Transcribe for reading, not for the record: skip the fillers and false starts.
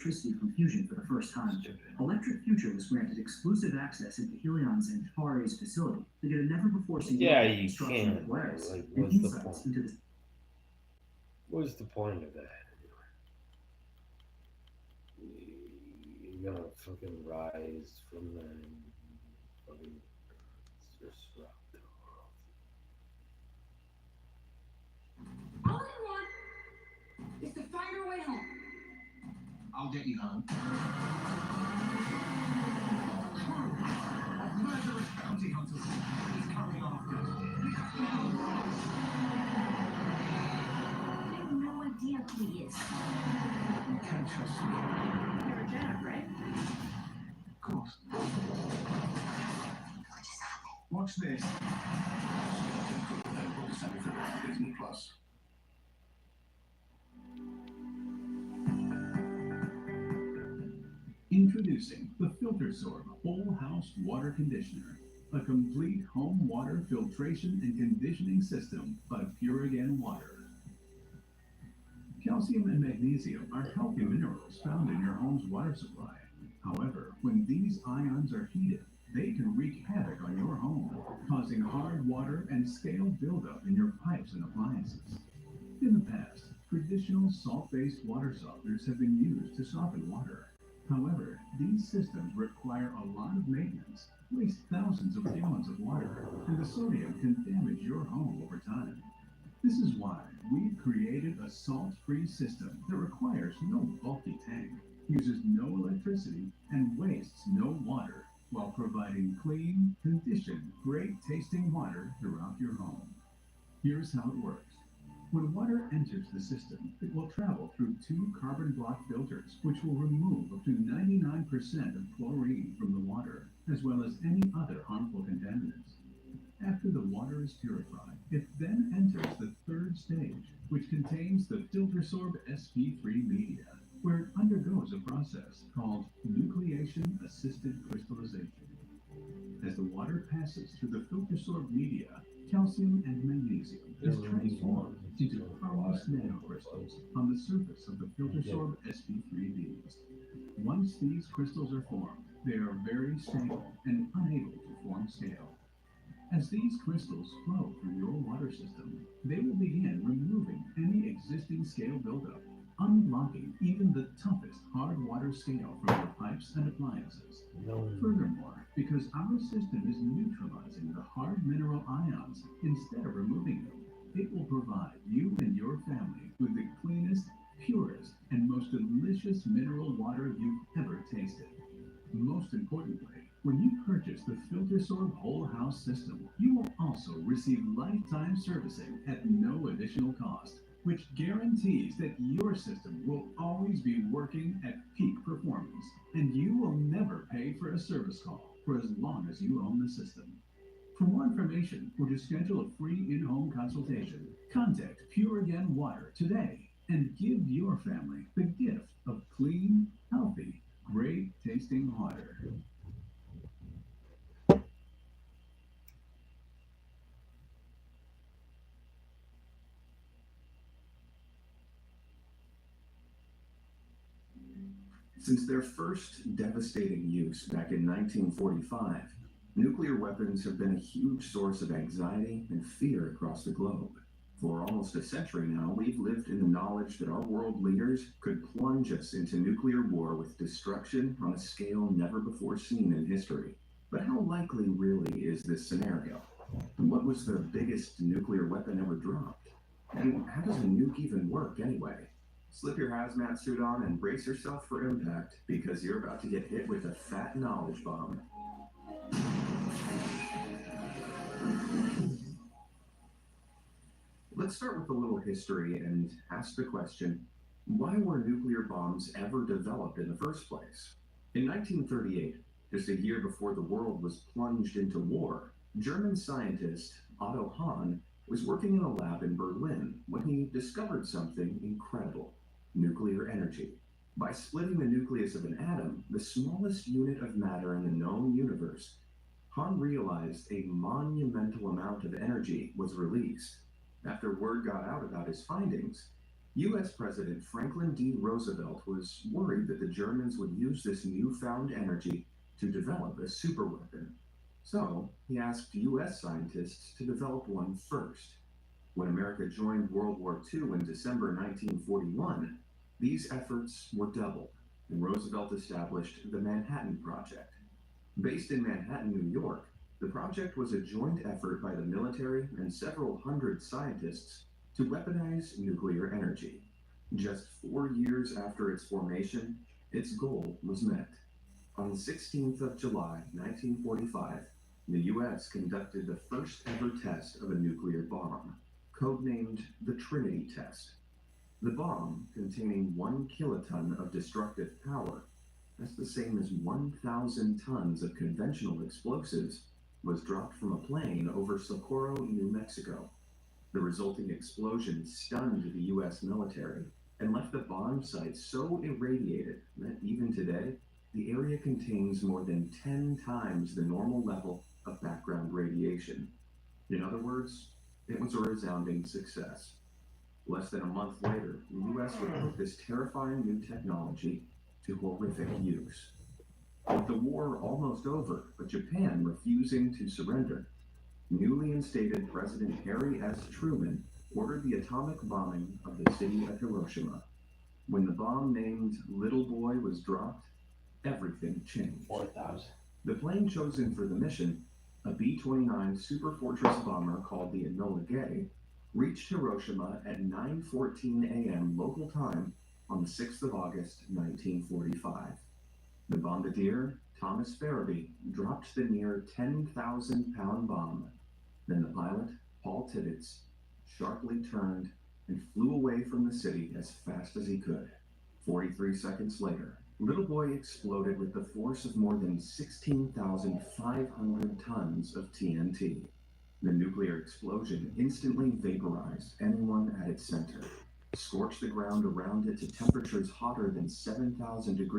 electricity from fusion for the first time. Electric Future was granted exclusive access into Helion's and Fare's facility to get a never-before-seen look Yeah, at the you construction of the can. Polaris Like, and what's the point? insights into the What's the point of that? You're gonna fucking rise from there and fucking disrupt the world. All I want is to find our way home. I'll get you home. A murderous bounty hunter is coming after us. I have no idea who he is. You can't trust me. You're a Jedi, right? Of course. What just happened? Watch this. Available December 5th, Disney Plus. Introducing the FilterSorb Whole House Water Conditioner, a complete home water filtration and conditioning system by Pure Again Water. Calcium and magnesium are healthy minerals found in your home's water supply. However, when these ions are heated, they can wreak havoc on your home, causing hard water and scale buildup in your pipes and appliances. In the past, traditional salt-based water softeners have been used to soften water. However, these systems require a lot of maintenance, waste thousands of gallons of water, and the sodium can damage your home over time. This is why we've created a salt-free system that requires no bulky tank, uses no electricity, and wastes no water, while providing clean, conditioned, great-tasting water throughout your home. Here's how it works. When water enters the system, it will travel through two carbon block filters, which will remove up to 99% of chlorine from the water, as well as any other harmful contaminants. After the water is purified, it then enters the third stage, which contains the FilterSorb SP3 media, where it undergoes a process called nucleation-assisted crystallization. As the water passes through the FilterSorb media, calcium and magnesium is transformed into harmless nanocrystals on the surface of the FilterSorb SP3Ds. Once these crystals are formed, they are very stable and unable to form scale. As these crystals flow through your water system, they will begin removing any existing scale buildup, unblocking even the toughest hard water scale from your pipes and appliances. No. Furthermore, because our system is neutralizing the hard mineral ions instead of removing them, it will provide you and your family with the cleanest, purest, and most delicious mineral water you've ever tasted. Most importantly, when you purchase the FilterSorb Whole House system, you will also receive lifetime servicing at no additional cost, which guarantees that your system will always be working at peak performance, and you will never pay for a service call for as long as you own the system. For more information or to schedule a free in-home consultation, contact Pure Again Water today and give your family the gift of clean, healthy, great tasting water. Since their first devastating use back in 1945, nuclear weapons have been a huge source of anxiety and fear across the globe. For almost a century now, we've lived in the knowledge that our world leaders could plunge us into nuclear war with destruction on a scale never before seen in history. But how likely really is this scenario? And what was the biggest nuclear weapon ever dropped? And how does a nuke even work anyway? Slip your hazmat suit on and brace yourself for impact, because you're about to get hit with a fat knowledge bomb. Let's start with a little history and ask the question, why were nuclear bombs ever developed in the first place? In 1938, just a year before the world was plunged into war, German scientist Otto Hahn was working in a lab in Berlin when he discovered something incredible: nuclear energy. By splitting the nucleus of an atom, the smallest unit of matter in the known universe, Hahn realized a monumental amount of energy was released. After word got out about his findings, U.S. President Franklin D. Roosevelt was worried that the Germans would use this newfound energy to develop a superweapon. So he asked U.S. scientists to develop one first. When America joined World War II in December 1941, these efforts were doubled, and Roosevelt established the Manhattan Project. Based in Manhattan, New York, the project was a joint effort by the military and several hundred scientists to weaponize nuclear energy. Just 4 years after its formation, its goal was met. On the 16th of July, 1945, the U.S. conducted the first ever test of a nuclear bomb, codenamed the Trinity Test. The bomb, containing 1 kiloton of destructive power, that's the same as 1,000 tons of conventional explosives, was dropped from a plane over Socorro, New Mexico. The resulting explosion stunned the U.S. military and left the bomb site so irradiated that even today, the area contains more than 10 times the normal level of background radiation. In other words, it was a resounding success. Less than a month later, the U.S. would put this terrifying new technology to horrific use. With the war almost over, but Japan refusing to surrender, newly instated President Harry S. Truman ordered the atomic bombing of the city of Hiroshima. When the bomb named Little Boy was dropped, everything changed. 4,000. The plane chosen for the mission, a B-29 Super Fortress bomber called the Enola Gay, reached Hiroshima at 9:14 a.m. local time on the 6th of August, 1945. The bombardier, Thomas Farabee, dropped the near 10,000-pound bomb. Then the pilot, Paul Tibbets, sharply turned and flew away from the city as fast as he could. 43 seconds later, Little Boy exploded with the force of more than 16,500 tons of TNT. The nuclear explosion instantly vaporized anyone at its center, scorched the ground around it to temperatures hotter than 7,000 degrees